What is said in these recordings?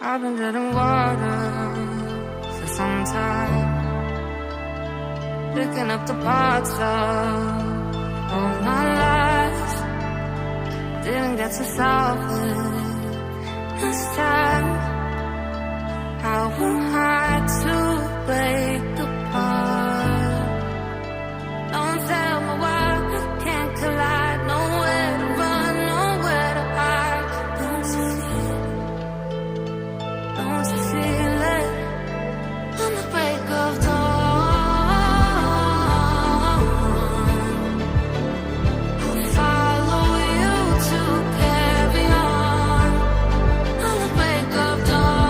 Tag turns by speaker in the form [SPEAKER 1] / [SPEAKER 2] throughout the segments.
[SPEAKER 1] I've been dead in water for some time, picking up the parts of all my life. Didn't get to solve it this time. I won't hide to break apart. Don't tell me why we can't collide. Nowhere to run, nowhere to hide. Don't you feel it? Don't you feel it? On the break of dawn, I'll follow you to carry on. On the break of dawn,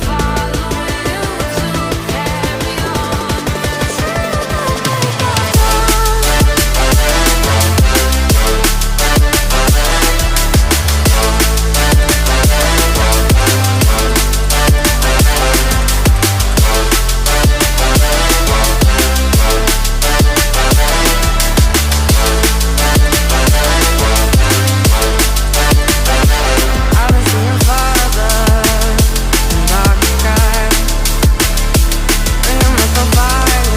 [SPEAKER 1] follow you to carry on. I've been seeing farther in dark skies, bringing with the fire,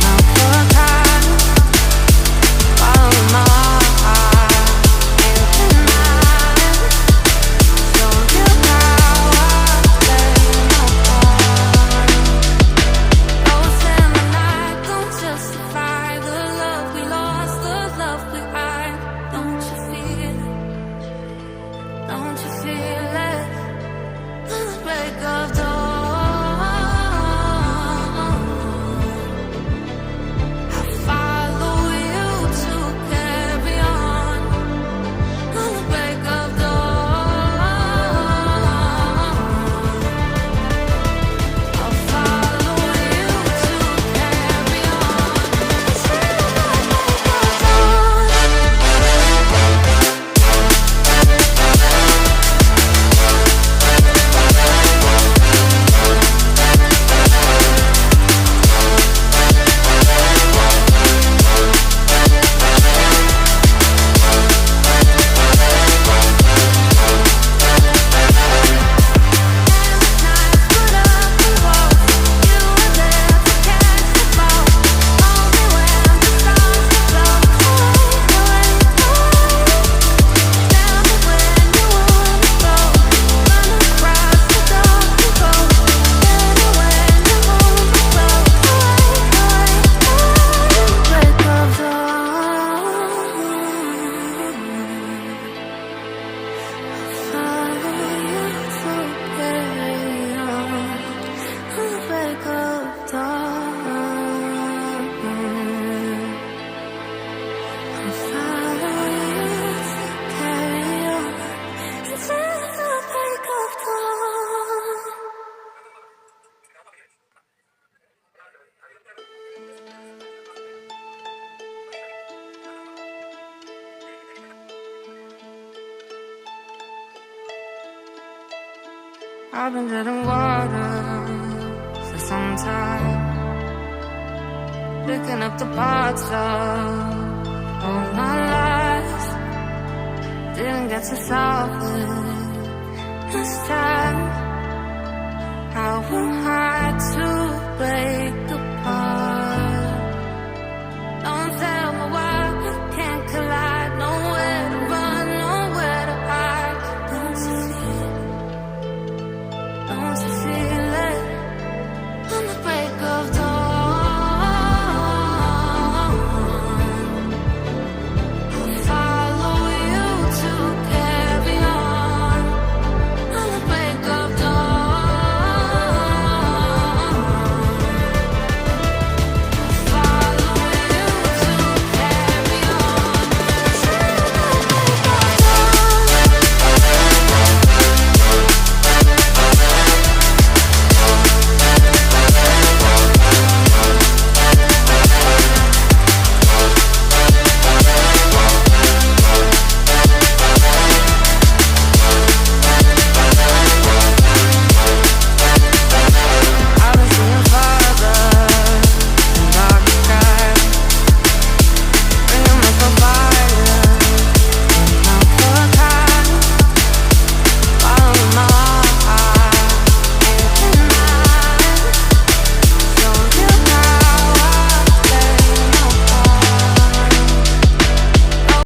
[SPEAKER 1] not for time. Following my heart, can't deny. Show you how I play my part. Ghosts in the night don't justify the love we lost, the love we hide. Don't you feel it? Don't you feel it? On the break of dawn, I'll follow you to carry on. On the break of dawn, I'll follow you to carry on. I've been dead in water for some time, picking up the parts of all my life. Didn't get to solve it this time. I won't